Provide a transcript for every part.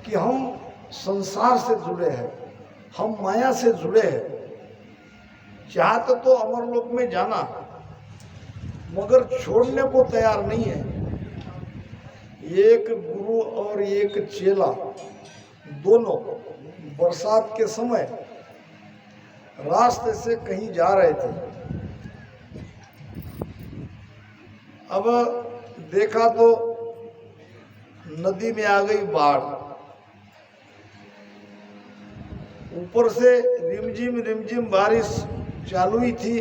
कि हम संसार से जुड़े हैं, हम माया से जुड़े हैं। चाहते तो अमरलोक में जाना, मगर छोड़ने को तैयार नहीं है। एक गुरु और एक चेला दोनों बरसात के समय रास्ते से कहीं जा रहे थे। अब देखा तो नदी में आ गई बाढ़, ऊपर से रिमझिम रिमझिम बारिश चालू ही थी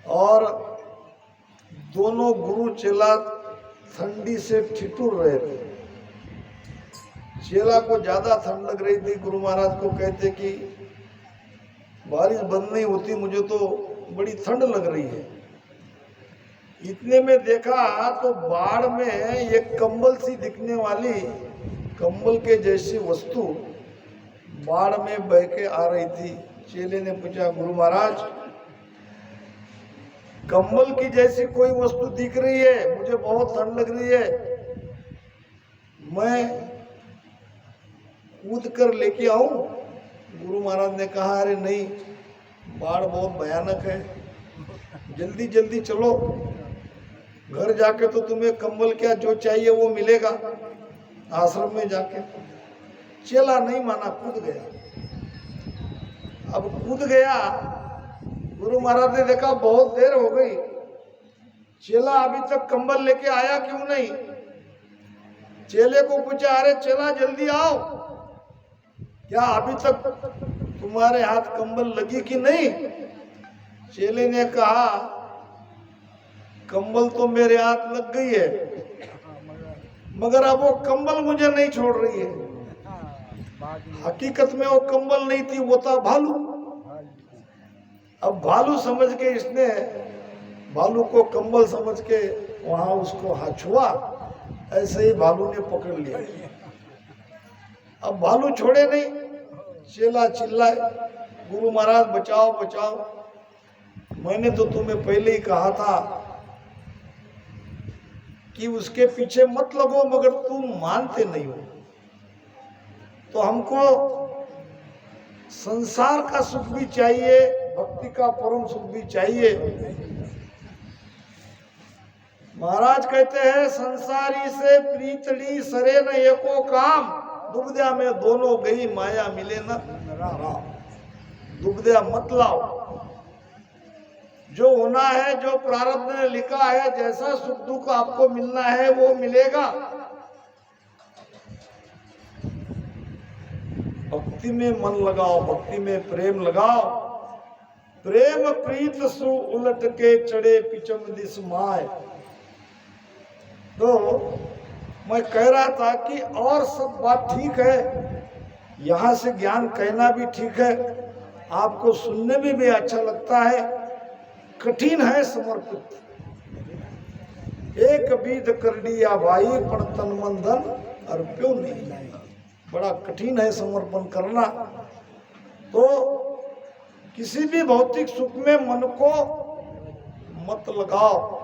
और दोनों गुरु चेला ठंडी से ठिठुर रहे थे। चेला को ज्यादा ठंड लग रही थी। गुरु महाराज को कहते कि बारिश बंद नहीं होती, मुझे तो बड़ी ठंड लग रही है। इतने में देखा तो बाढ़ में एक कंबल सी दिखने वाली, कंबल के जैसी वस्तु बाढ़ में बह के आ रही थी। चेले ने पूछा, गुरु महाराज कंबल की जैसी कोई वस्तु दिख रही है, मुझे बहुत ठंड लग रही है, मैं कूद कर लेके आऊं? गुरु महाराज ने कहा, अरे नहीं, बाढ़ बहुत भयानक है, जल्दी जल्दी चलो, घर जाके तो तुम्हें कंबल क्या जो चाहिए वो मिलेगा आश्रम में जाके। चेला नहीं माना, कूद गया। अब कूद गया, गुरु महाराज ने देखा बहुत देर हो गई, चेला अभी तक कंबल लेके आया क्यों नहीं? चेले को पूछा, अरे चेला जल्दी आओ, क्या अभी तक तुम्हारे हाथ कंबल लगी कि नहीं? चेले ने कहा, कंबल तो मेरे हाथ लग गई है, मगर अब वो कंबल मुझे नहीं छोड़ रही है। हकीकत में वो कंबल नहीं थी, वो था भालू। अब भालू समझ के इसने भालू को कंबल समझ के वहां उसको हाथ छुआ, ऐसे ही भालू ने पकड़ लिया। अब भालू छोड़े नहीं, चेला चिल्लाए, गुरु महाराज बचाओ बचाओ, मैंने तो तुम्हें पहले ही कहा था कि उसके पीछे मत लगो, मगर तुम मानते नहीं हो। तो हमको संसार का सुख भी चाहिए, भक्ति का परम सुख भी चाहिए। महाराज कहते हैं, संसारी से प्रीतड़ी सरे न एको काम, दुबद्या में दोनों गई माया मिले न राम। दुबद्या मत लाओ, जो होना है, जो प्रारब्ध ने लिखा है, जैसा सुख दुख आपको मिलना है वो मिलेगा। भक्ति में मन लगाओ, भक्ति में प्रेम लगाओ। प्रेम प्रीत सु उलट के चढ़े पिचम दिस माय। तो मैं कह रहा था कि और सब बात ठीक है, यहाँ से ज्ञान कहना भी ठीक है, आपको सुनने में भी अच्छा लगता है। कठिन है समर्पित, एक बीद कर दिया भाई, पण तन मन धन अर्प्यो नहीं। बड़ा कठिन है समर्पण करना। तो किसी भी भौतिक सुख में मन को मत लगाओ।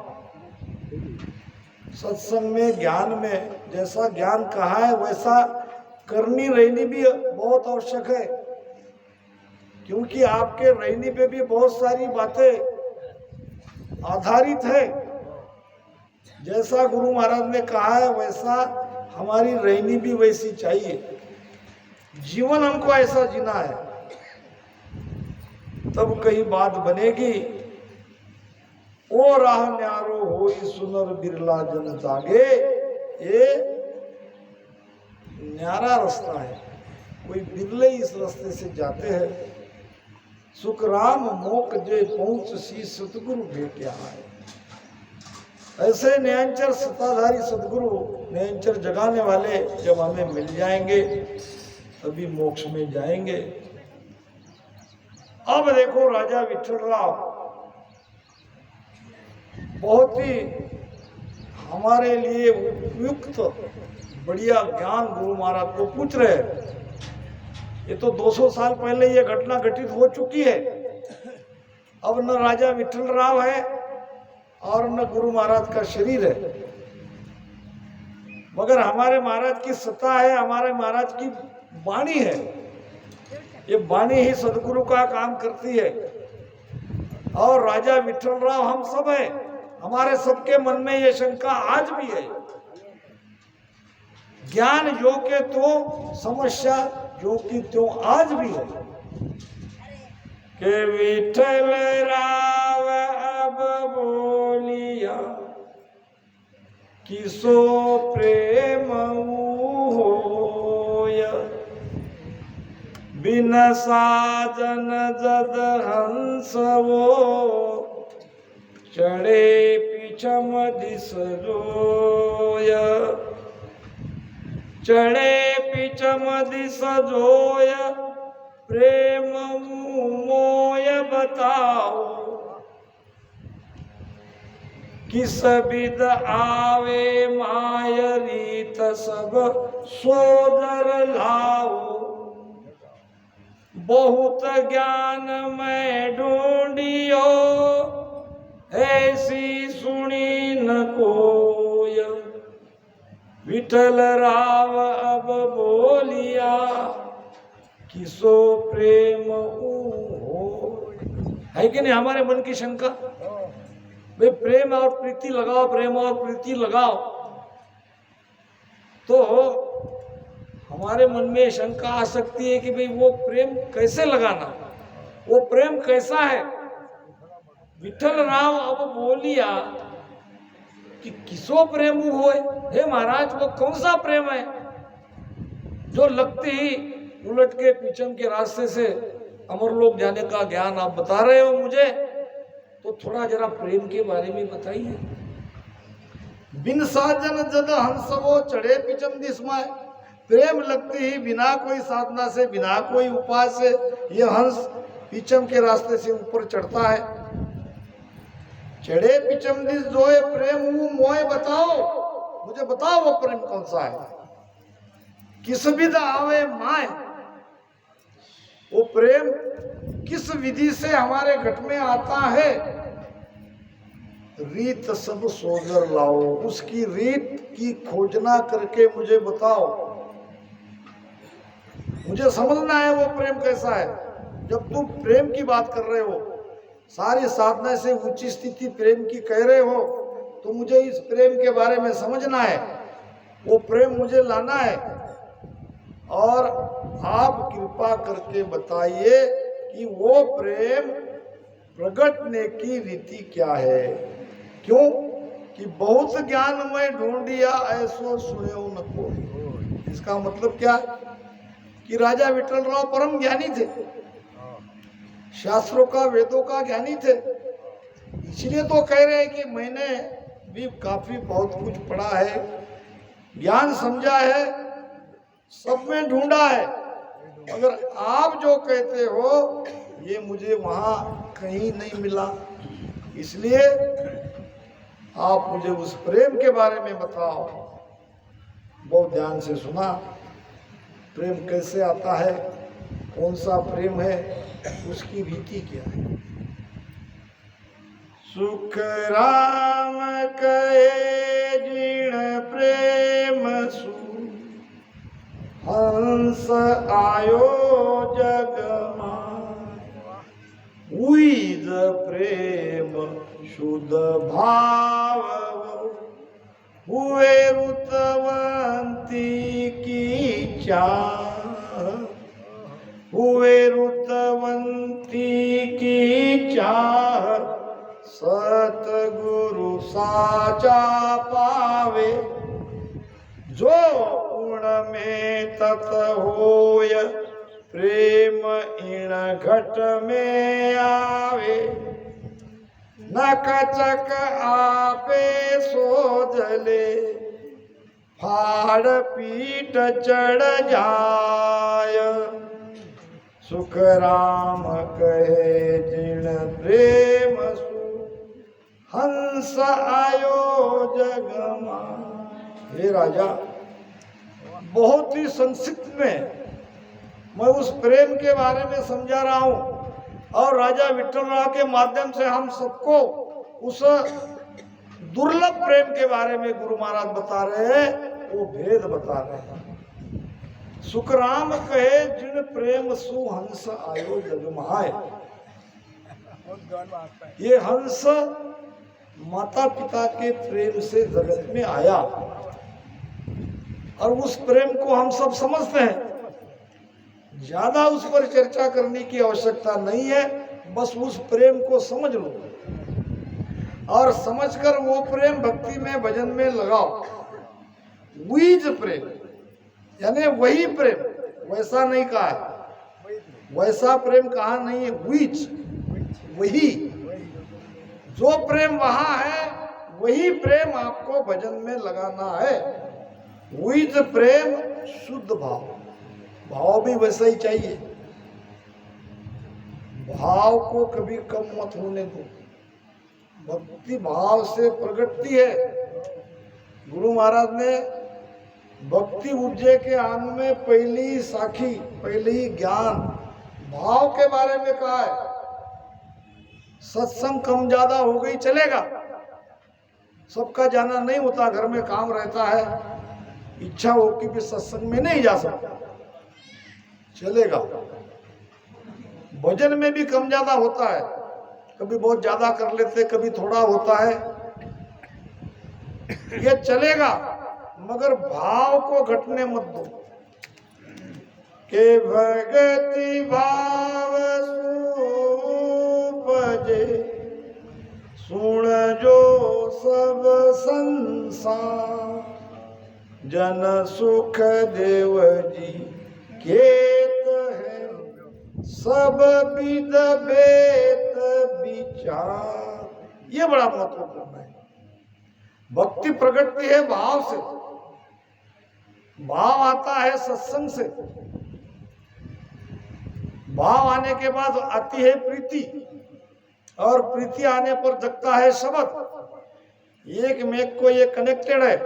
सत्संग में, ज्ञान में जैसा ज्ञान कहा है वैसा करनी रहनी भी बहुत आवश्यक है, क्योंकि आपके रहनी पे भी बहुत सारी बातें आधारित है। जैसा गुरु महाराज ने कहा है वैसा हमारी रहनी भी वैसी चाहिए। जीवन हमको ऐसा जीना है, तब कई बात बनेगी। ओ राह न्यारो होई सुनर बिरला जन जागे। ये न्यारा रास्ता है, कोई बिरले इस रास्ते से जाते हैं। सुख राम मोक जे पहुंच सी सतगुरु भेटिया है। ऐसे नयनचर सत्ताधारी सदगुरु, नयनचर जगाने वाले जब हमें मिल जाएंगे तभी मोक्ष में जाएंगे। अब देखो, राजा विठलराव बहुत ही हमारे लिए उपयुक्त बढ़िया ज्ञान गुरु महाराज को पूछ रहे हैं। ये तो 200 साल पहले ये घटना घटित हो चुकी है। अब न राजा विठलराव है और न गुरु महाराज का शरीर है। मगर हमारे महाराज की सत्ता है, हमारे महाराज की वाणी है, ये वाणी ही सदगुरु का काम करती है। और राजा विठलराव हम सब है, हमारे सबके मन में ये शंका आज भी है। ज्ञान योग्य तो समस्या जो की त्यों आज भी है कि विठल राव अब बोलिया किसो प्रेम होय, बिन साजन जद हंस वो चढ़े पीछम दिस जोय, चढ़े पीछम दिस जोय प्रेम मोय बताओ, किस विद आवे माय रीत सब सोदर लाओ, बहुत ज्ञान मैं ढूंढियो ऐसी सुनी न कोय, विठल राव अब बोलिया किसो प्रेम हो। है कि नहीं हमारे मन की शंका? भाई प्रेम और प्रीति लगाओ, प्रेम और प्रीति लगाओ, तो हमारे मन में शंका आ सकती है कि भाई वो प्रेम कैसे लगाना, वो प्रेम कैसा है। विठल राव अब बोलिया कि किसो प्रेम होए, हे महाराज वो कौन सा प्रेम है जो लगते ही उलट के पीछम के रास्ते से अमरलोक जाने का ज्ञान आप बता रहे हो मुझे, तो थोड़ा जरा प्रेम के बारे में बताइए। बिन साजन जद हंस वो चढ़े पिचम दिसमाय, प्रेम लगते ही बिना कोई साधना से, बिना कोई उपाय से ये हंस पिचम के रास्ते से ऊपर चढ़ता है। चढ़े पिचम दिस जोए प्रेम मोय बताओ, मुझे बताओ वो प्रेम कौन सा है। किस विध आवे माय, वो प्रेम किस विधि से हमारे घट में आता है। रीत सब सोजर लाओ, उसकी रीत की खोजना करके मुझे बताओ, मुझे समझना है वो प्रेम कैसा है। जब तुम प्रेम की बात कर रहे हो, सारी साधना से ऊंची स्थिति प्रेम की कह रहे हो, तो मुझे इस प्रेम के बारे में समझना है, वो प्रेम मुझे लाना है। और आप कृपा करके बताइए कि वो प्रेम प्रगटने की रीति क्या है। क्यों कि बहुत ज्ञान में ढूंढिया ऐसो सुने न कोई। इसका मतलब क्या कि राजा विठलराव परम ज्ञानी थे, शास्त्रों का वेदों का ज्ञानी थे, इसलिए तो कह रहे हैं कि मैंने भी काफी बहुत कुछ पढ़ा है, ज्ञान समझा है, सब में ढूंढा है, मगर आप जो कहते हो ये मुझे वहां कहीं नहीं मिला। इसलिए आप मुझे उस प्रेम के बारे में बताओ। बहुत ध्यान से सुना, प्रेम कैसे आता है, कौन सा प्रेम है, उसकी रीति क्या है। सुख राम कहे जिण प्रेम सु, हंस आयो जग उइद प्रेम शुद्ध भाव, हुए रुतवंती की चाह, हुए रुतवंती की चाह, सतगुरु साचा पावे, जो गुण में तत होय, प्रेम इन घट में आवे, न कचक आपे सोजले, फाड़ पीठ चढ़ जाय। सुख राम कहे जिण प्रेम सु, हंस आयो जगमा। हे राजा, बहुत ही संक्षिप्त में मैं उस प्रेम के बारे में समझा रहा हूं, और राजा विठलराव के माध्यम से हम सबको उस दुर्लभ प्रेम के बारे में गुरु महाराज बता रहे हैं वो भेद बता रहे हैं। सुखराम कहे जिन प्रेम सुहंस आयो जगमाए। ये हंस माता पिता के प्रेम से जगत में आया और उस प्रेम को हम सब समझते हैं, ज्यादा उस पर चर्चा करने की आवश्यकता नहीं है। बस उस प्रेम को समझ लो और समझकर वो प्रेम भक्ति में भजन में लगाओ। वीज प्रेम यानी वही प्रेम, वैसा नहीं कहा है, वैसा प्रेम कहा नहीं है, वीज वही जो प्रेम वहां है वही प्रेम आपको भजन में लगाना है। वीज प्रेम शुद्ध भाव, भाव भी वैसा ही चाहिए, भाव को कभी कम मत होने दो। भक्ति भाव से प्रगटती है। गुरु महाराज ने भक्ति उपजे के आन में पहली साखी, पहली ज्ञान भाव के बारे में कहा है। सत्संग कम ज्यादा हो गई चलेगा, सबका जाना नहीं होता, घर में काम रहता है, इच्छा हो कि भी सत्संग में नहीं जा सकता, चलेगा। भजन में भी कम ज्यादा होता है, कभी बहुत ज्यादा कर लेते, कभी थोड़ा होता है, ये चलेगा, मगर भाव को घटने मत दो। के भगति भाव सूपजे सुन जो सब संसार, जन सुख देव जी केत है, सब विद भेद विचार। ये बड़ा महत्वपूर्ण है। भक्ति प्रगटती है भाव से, भाव आता है सत्संग से, भाव आने के बाद आती है प्रीति, और प्रीति आने पर जगता है शब्द। एक मेक को ये कनेक्टेड है,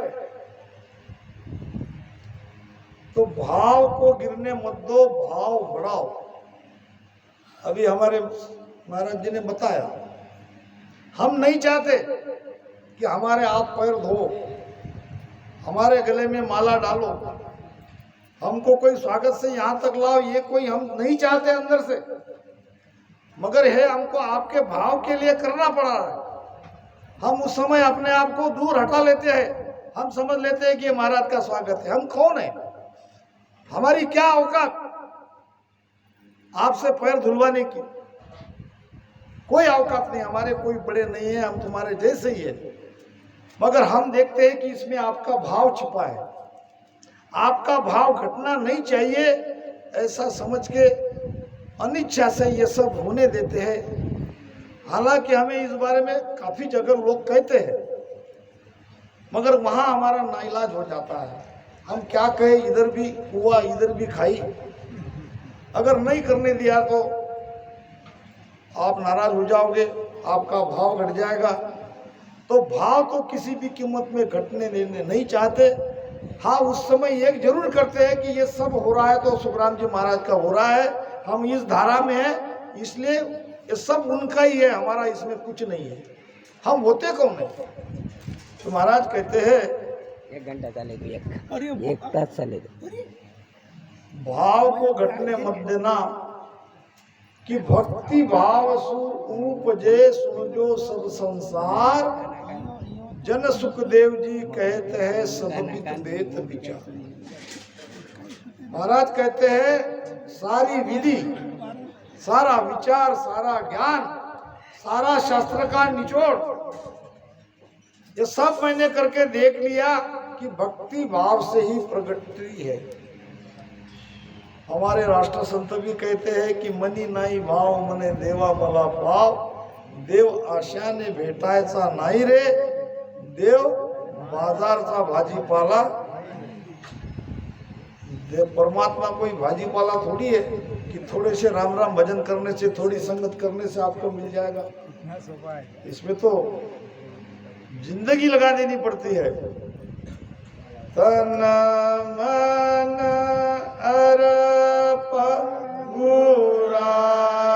तो भाव को गिरने मत दो, भाव बढ़ाओ। अभी हमारे महाराज जी ने बताया, हम नहीं चाहते कि हमारे आप पैर धो, हमारे गले में माला डालो, हमको कोई स्वागत से यहाँ तक लाओ, ये कोई हम नहीं चाहते अंदर से, मगर है हमको आपके भाव के लिए करना पड़ा है। हम उस समय अपने आप को दूर हटा लेते हैं, हम समझ लेते हैं कि ये महाराज का स्वागत है। हम कौन है, हमारी क्या औकात आपसे पैर धुलवाने की? कोई औकात नहीं, हमारे कोई बड़े नहीं है, हम तुम्हारे जैसे ही है। मगर हम देखते हैं कि इसमें आपका भाव छिपा है, आपका भाव घटना नहीं चाहिए, ऐसा समझ के अनिच्छा से ये सब होने देते हैं। हालांकि हमें इस बारे में काफी जगह लोग कहते हैं, मगर वहां हमारा नाइलाज हो जाता है। हम क्या कहें, इधर भी हुआ इधर भी खाई। अगर नहीं करने दिया तो आप नाराज हो जाओगे, आपका भाव घट जाएगा। तो भाव तो किसी भी कीमत में घटने देने नहीं चाहते। हाँ, उस समय एक जरूर करते हैं कि ये सब हो रहा है तो सुखराम जी महाराज का हो रहा है, हम इस धारा में हैं, इसलिए ये सब उनका ही है, हमारा इसमें कुछ नहीं है। हम होते कौन है? तो महाराज कहते हैं 1 घंटा चलेगा, एक तास चलेगा। भाव को घटने मत देना कि भक्ति भाव सु उपजे सुन जो सब संसार, जन सुखदेव जी कहते हैं सब विद भेद विचार। महाराज कहते हैं सारी विधि, सारा विचार, सारा ज्ञान, सारा शास्त्र का निचोड़, ये सब मैंने करके देख लिया कि भक्ति भाव से ही प्रगटती है। हमारे राष्ट्र संत भी कहते हैं कि मनी नाही भाव मने देवा मला भाव, देव आशाने भेटायचा नाही रे, देव बाजारचा भाजीपाला। देव परमात्मा कोई भाजीपाला थोड़ी है कि थोड़े से राम राम भजन करने से, थोड़ी संगत करने से आपको मिल जाएगा। इसमें तो जिंदगी लगा देनी पड़ती है। तन मन अर्प गुराजी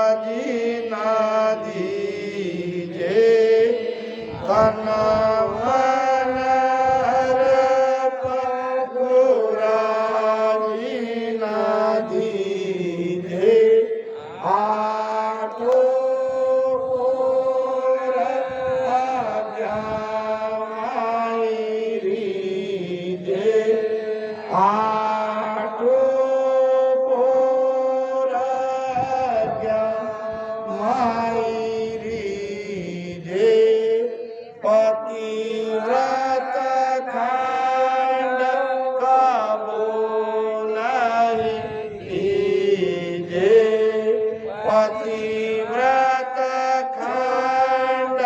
ना दीजे, तन मन अर्प हाटो पोरग्या मायरी जे पतिव्रत खंड कबो नहीं जे पतिव्रत खंड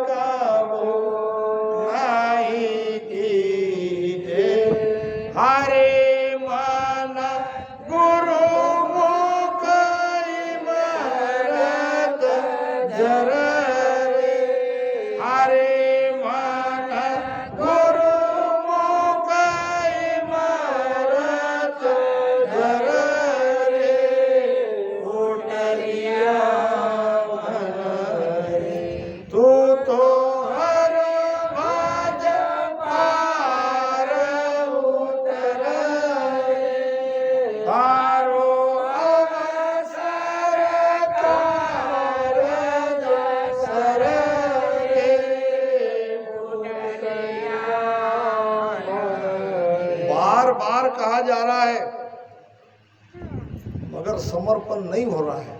कबो नहीं कीजे हरे मन गुरु मुख इमरत जर रे हरे मन गुरु मुख इमरत जर रे उठलिया मन रे तू तो हर भज पार उतर तारो अवसर कारज सर रे बार बार कहा जा रहा है मगर समर्पण नहीं हो रहा है।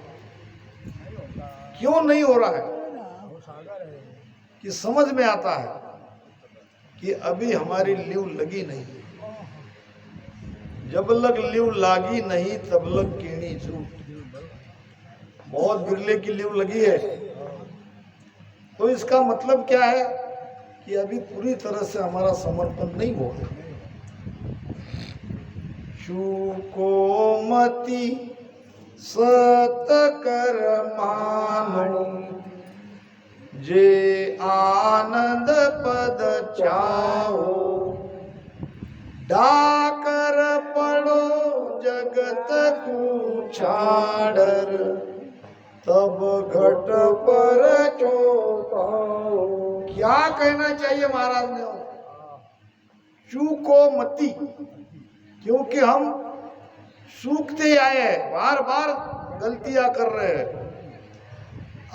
क्यों नहीं हो रहा है? कि समझ में आता है कि अभी हमारी लीव लगी नहीं। जब लग लीव लागी नहीं तब लग कीणी झूठ। बहुत बिरले की लीव लगी है। तो इसका मतलब क्या है कि अभी पूरी तरह से हमारा समर्पण नहीं हुआ। चूको मति सत कर मानो जे आनंद पद चाहो डाकर पड़ो जगत कुछाड़र तब घट पर चौपाओ। क्या कहना चाहिए महाराज ने? चूको मती, क्योंकि हम सूखते आए हैं, बार बार गलतियां कर रहे हैं।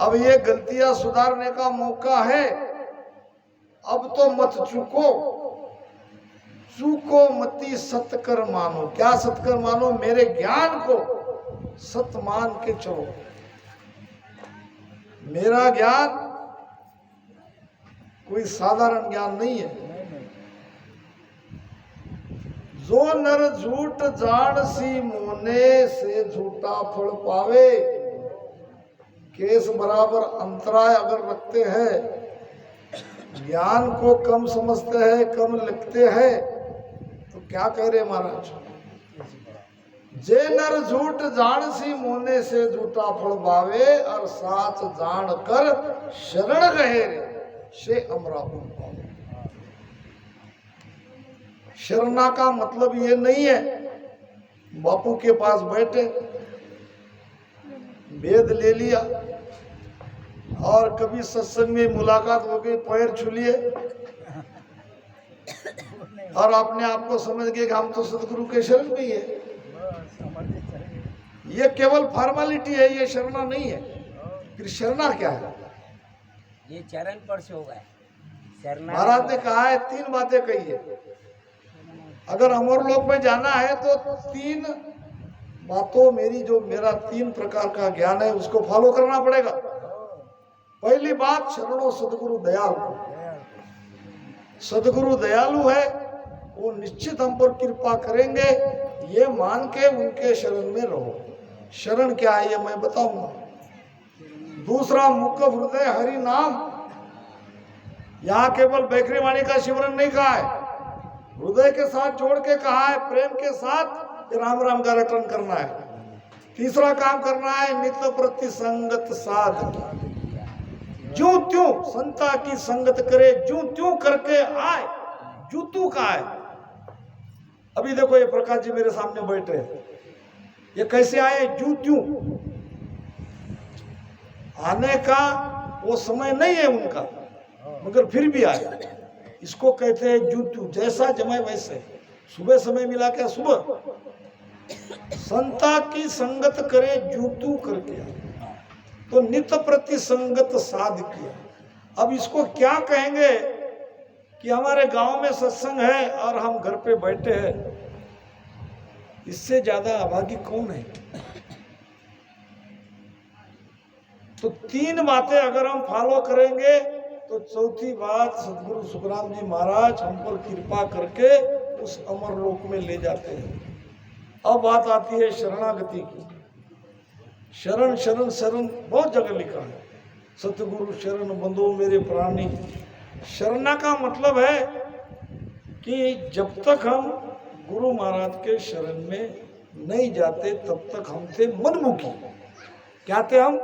अब ये गलतियां सुधारने का मौका है। अब तो मत चूको। चूको मती सतकर मानो। क्या सतकर मानो? मेरे ज्ञान को सत मान के चलो। मेरा ज्ञान कोई साधारण ज्ञान नहीं है। जो नर झूठ जान सी मोने से झूठा फल पावे। केस बराबर अंतराय अगर रखते हैं, ज्ञान को कम समझते हैं, कम लिखते हैं, तो क्या कह रहे महाराज? जे नर झूठ जान सी मोने से झूठा फल पावे और साच जान कर शरण गहे रे से अमरा पावे। शरणा का मतलब ये नहीं है बापू के पास बैठे वेद ले लिया और कभी सत्संग में मुलाकात हो गई, पैर छू लिए और अपने आप को समझ गए कि हम तो सदगुरु के शरण में ही है। ये केवल फॉर्मेलिटी है, ये शरणा नहीं है। फिर शरणा क्या है? ये चरण पर से होगा। महाराज ने कहा है, तीन बातें कही है। अगर अमर लोक में जाना है तो तीन बातों मेरा तीन प्रकार का ज्ञान है, उसको फॉलो करना पड़ेगा। पहली बात, शरणों सदगुरु दयालु। सदगुरु दयालु है, वो निश्चित हम पर कृपा करेंगे, ये मान के उनके शरण में रहो। शरण क्या है ये मैं बताऊंगा। दूसरा, मुख हृदय हरि नाम। यहाँ केवल बैखरी वाणी का शिवरण नहीं कहा है, हृदय के साथ जोड़ के कहा है, प्रेम के साथ राम राम का रटन करना है। तीसरा काम करना है, नित्य प्रति संगत साध। ज्यों त्यों संता की संगत करे, ज्यों त्यों करके आए, जूतू का है। अभी देखो ये प्रकाश जी मेरे सामने बैठे हैं, ये कैसे आए? ज्यों त्यों। आने का वो समय नहीं है उनका, मगर फिर भी आए। इसको कहते हैं जूतू। जैसा जमे वैसे। सुबह समय मिला क्या? सुबह। संता की संगत करे, जूतू करके आए, तो नित्य प्रति संगत साध किया। अब इसको क्या कहेंगे कि हमारे गांव में सत्संग है और हम घर पे बैठे हैं, इससे ज्यादा अभागी कौन है? तो 3 बातें अगर हम फॉलो करेंगे तो चौथी बात सदगुरु सुखराम जी महाराज हम पर कृपा करके उस अमर लोक में ले जाते हैं। अब बात आती है शरणागति की। शरण शरण शरण बहुत जगह लिखा है, सतगुरु शरण बंधो मेरे प्राणी। शरणा का मतलब है कि जब तक हम गुरु महाराज के शरण में नहीं जाते तब तक हम थे मनमुखी। क्या थे हम?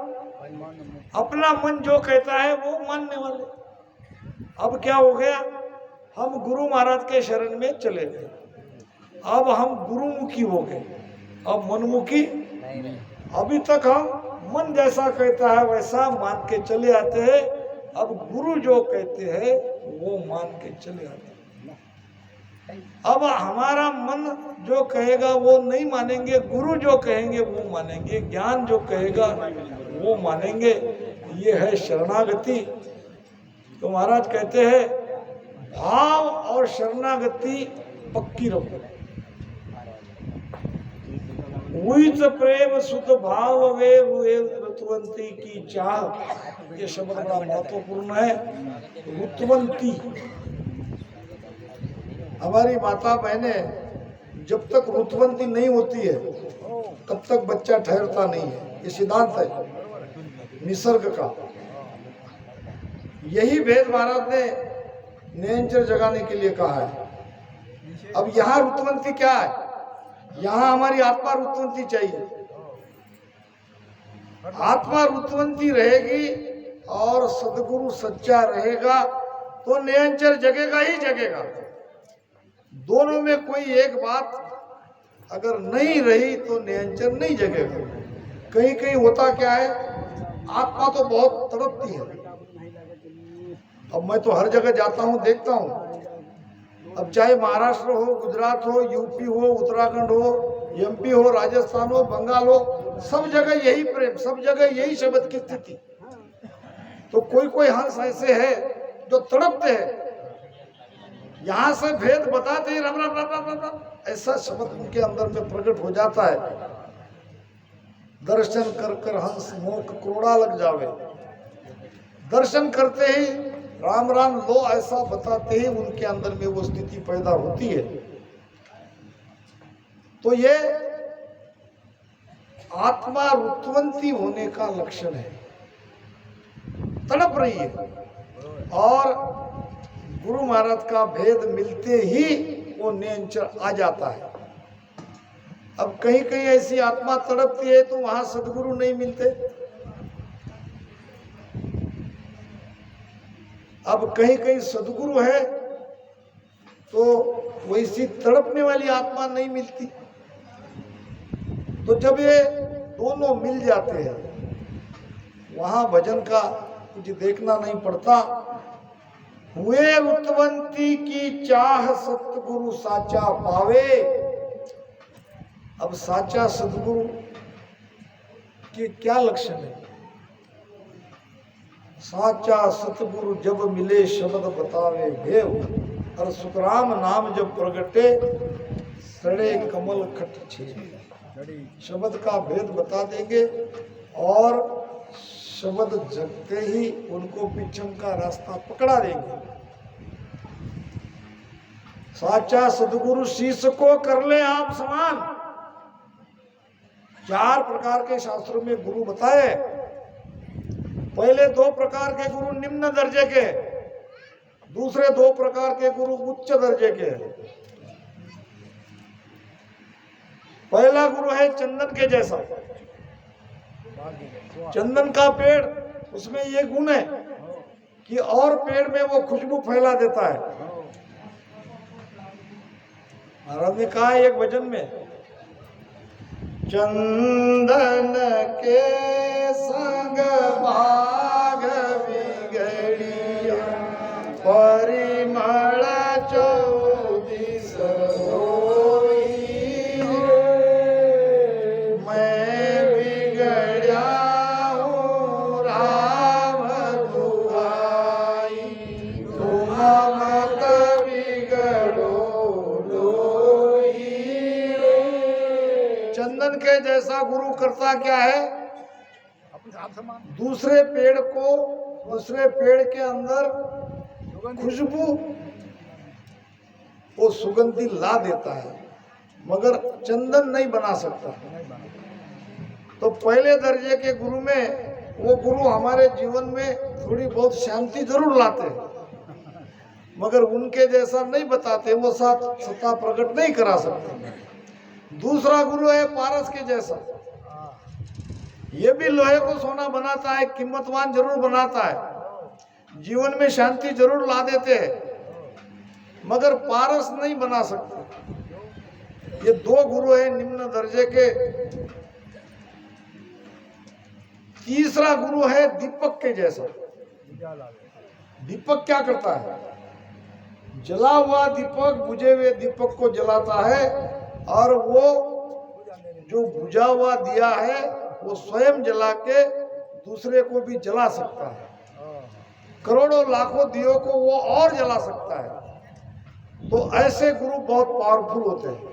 अपना मन जो कहता है वो मानने वाले। अब क्या हो गया? हम गुरु महाराज के शरण में चले गए, अब हम गुरुमुखी हो गए, अब मनमुखी। अभी तक हम मन जैसा कहता है वैसा मान के चले आते हैं, अब गुरु जो कहते हैं वो मान के चले आते हैं। अब हमारा मन जो कहेगा वो नहीं मानेंगे, गुरु जो कहेंगे वो मानेंगे, ज्ञान जो कहेगा वो मानेंगे। ये है शरणागति। तो महाराज कहते हैं भाव और शरणागति पक्की रखो। उहित प्रेम सुत भाव वे रुतवंती की चाह। ये शब्द बड़ा महत्वपूर्ण है। रुतवंती, हमारी माता बहनें जब तक रुतवंती नहीं होती है तब तक बच्चा ठहरता नहीं है। ये सिद्धांत है निसर्ग का। यही भेद महाराज ने नयनचर जगाने के लिए कहा है। अब यहाँ रुतवंती क्या है? यहाँ हमारी आत्मा रुतवंती चाहिए। आत्मा रुतवंती रहेगी और सदगुरु सच्चा रहेगा तो नयनचर जगेगा ही जगेगा। दोनों में कोई एक बात अगर नहीं रही तो नयनचर नहीं जगेगा। कहीं कहीं होता क्या है, आत्मा तो बहुत तड़पती है। अब मैं तो हर जगह जाता हूँ, देखता हूँ। अब चाहे महाराष्ट्र हो, गुजरात हो, यूपी हो, उत्तराखंड हो, एमपी हो, राजस्थान हो, बंगाल हो, सब जगह यही प्रेम, सब जगह यही शब्द की स्थिति। तो कोई कोई हंस ऐसे है जो तड़पते हैं, यहाँ से भेद बताते ही रम रम रम रम रम रम ऐसा शब्द उनके अंदर में प्रकट हो जाता है। दर्शन कर कर हंस मोख क्रोड़ा लग जावे। दर्शन करते ही राम राम लो ऐसा बताते ही उनके अंदर में वो स्थिति पैदा होती है। तो ये आत्मा रुतवंती होने का लक्षण है, तड़प रही है। और गुरु महाराज का भेद मिलते ही वो नयनचर आ जाता है। अब कहीं कहीं ऐसी आत्मा तड़पती है तो वहां सदगुरु नहीं मिलते। अब कहीं कहीं सदगुरु है तो वैसी तड़पने वाली आत्मा नहीं मिलती। तो जब ये दोनों मिल जाते हैं वहां भजन का कुछ देखना नहीं पड़ता। हुए रुतवंती की चाह सतगुरु साचा पावे। अब साचा सदगुरु के क्या लक्षण है? साचा सतगुरु जब मिले शब्द बतावे भेव। और सुखराम नाम जब प्रगटे सड़े कमल खट छे। शब्द का भेद बता देंगे और शब्द जगते ही उनको पिछम का रास्ता पकड़ा देंगे। साचा सदगुरु शीश को कर ले आप समान। 4 प्रकार के शास्त्रों में गुरु बताए। पहले 2 प्रकार के गुरु निम्न दर्जे के, दूसरे 2 प्रकार के गुरु उच्च दर्जे के। पहला गुरु है चंदन के जैसा। चंदन का पेड़, उसमें ये गुण है कि और पेड़ में वो खुशबू फैला देता है। महाराज ने कहा एक भजन में, चंदन के संग भाग बिगड़िया परिमल चौदिस होई। मैं बिगड़िया हूँ राम दुआई, तुम मत बिगड़ो लोई। चंदन के जैसा गुरु करता क्या है, दूसरे पेड़ के अंदर खुशबू, वो सुगंधी ला देता है, मगर चंदन नहीं बना सकता। तो पहले दर्जे के गुरु में वो गुरु हमारे जीवन में थोड़ी बहुत शांति जरूर लाते हैं, मगर उनके जैसा नहीं बताते, वो सत्ता प्रकट नहीं करा सकते। दूसरा गुरु है पारस के जैसा, ये भी लोहे को सोना बनाता है, कीमतवान जरूर बनाता है, जीवन में शांति जरूर ला देते हैं, मगर पारस नहीं बना सकते। ये दो गुरु है निम्न दर्जे के। तीसरा गुरु है दीपक के जैसा। दीपक क्या करता है, जला हुआ दीपक बुझे हुए दीपक को जलाता है, और वो जो बुझा हुआ दिया है वो स्वयं जला के दूसरे को भी जला सकता है, करोड़ों लाखों दियों को वो और जला सकता है। तो ऐसे गुरु बहुत पावरफुल होते हैं।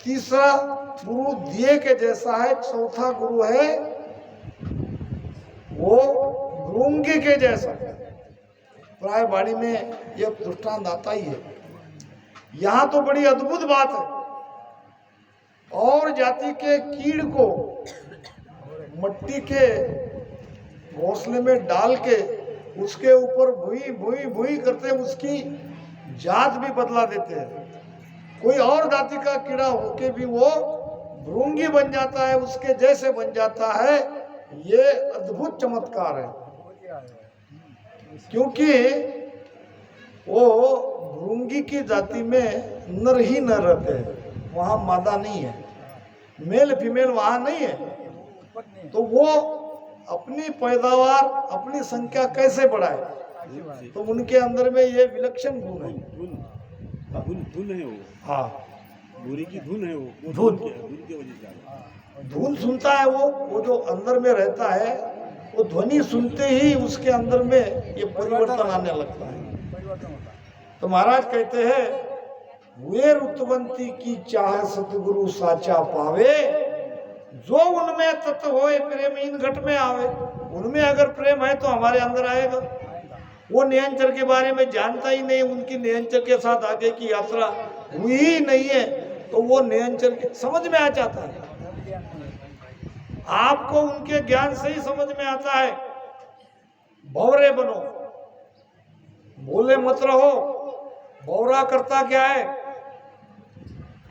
तीसरा गुरु दिए के जैसा है। चौथा गुरु है वो भृंगी के जैसा। प्राय बाड़ी में यह दृष्टांत आता ही है। यहाँ तो बड़ी अद्भुत बात है, और जाति के कीड़ को मट्टी के घोंसले में डाल के उसके ऊपर भुई भुई भुई करते उसकी जात भी बदला देते हैं। कोई और जाति का कीड़ा होके भी वो भृंगी बन जाता है, उसके जैसे बन जाता है। ये अद्भुत चमत्कार है, क्योंकि वो भृंगी की जाति में नर ही नर रहते हैं, वहां मादा नहीं है, मेल फीमेल वहां नहीं है। तो वो अपनी पैदावार अपनी संख्या कैसे बढ़ाए, तो उनके अंदर में ये विलक्षण गुण है। धुन है वो, हाँ, बुरी की धुन है वो, धुन की वजह से धुन सुनता है वो जो अंदर में रहता है, वो ध्वनि सुनते ही उसके अंदर में ये परिवर्तन आने लगता है। तो महाराज कहते हैं, हुए रुतवंती की चाह सतगुरु साचा पावे, जो उनमें तत्व होए प्रेम इन घट में आवे। उनमें अगर प्रेम है तो हमारे अंदर आएगा। वो नियंचर के बारे में जानता ही नहीं, उनकी नियंचर के साथ आगे की यात्रा हुई ही नहीं है, तो वो नियंचर के समझ में आ जाता है। आपको उनके ज्ञान से ही समझ में आता है। भौरे बनो, भोले मत रहो। भौरा करता क्या है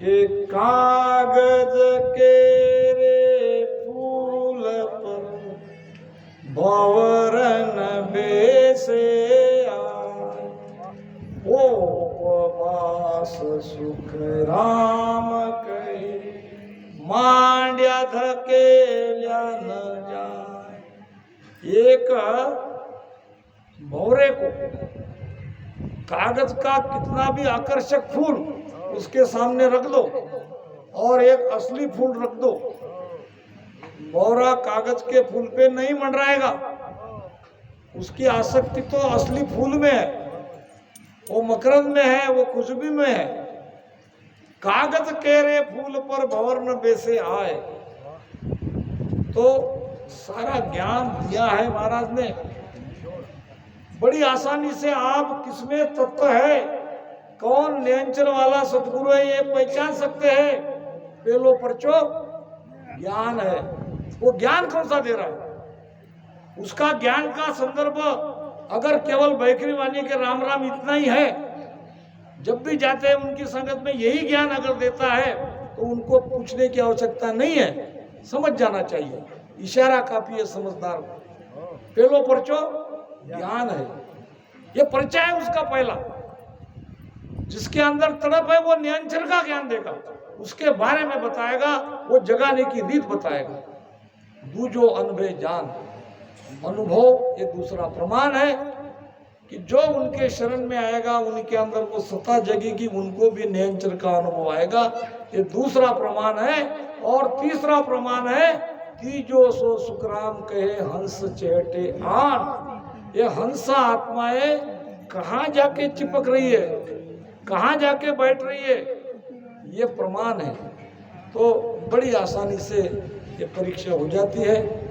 कि कागज के रे फूल पर भंवरन बेसे आए, ओ उपवास सुख राम कहे, मांड्या धकेल्या न जाए। एक भौरे को कागज का कितना भी आकर्षक फूल उसके सामने रख दो और एक असली फूल रख दो, भौरा कागज के फूल पे नहीं मंडराएगा। उसकी आसक्ति तो असली फूल में है, वो मकरंद में है, वो खुशबू में है। कागज के रे फूल पर भंवर न बेसे आए। तो सारा ज्ञान दिया है महाराज ने। बड़ी आसानी से आप किसमें तत्व है, कौन नियंत्रण वाला सतगुरु है, ये पहचान सकते हैं। पेलो परचो ज्ञान है। वो ज्ञान कौन सा दे रहा है, उसका ज्ञान का संदर्भ अगर केवल बैकरी वाणी के राम राम इतना ही है, जब भी जाते हैं उनकी संगत में यही ज्ञान अगर देता है, तो उनको पूछने की आवश्यकता नहीं है, समझ जाना चाहिए। इशारा काफी है समझदार को। पेलो परचो ज्ञान है, ये परिचय है उसका पहला। जिसके अंदर तड़प है वो नियंत्रण का ज्ञान देगा, उसके बारे में बताएगा, वो जगाने की रीत बताएगा। दूजो अनुभव जान, अनुभव ये दूसरा प्रमाण है कि जो उनके शरण में आएगा उनके अंदर वो सत्ता जगेगी, उनको भी नियंत्रण का अनुभव आएगा। ये दूसरा प्रमाण है। और तीसरा प्रमाण है कि जो सो सुखराम कहे हंस चहटे आन। ये हंसा आत्माएं कहाँ जाके चिपक रही है, कहाँ जाके बैठ रही है, ये प्रमाण है। तो बड़ी आसानी से ये परीक्षा हो जाती है।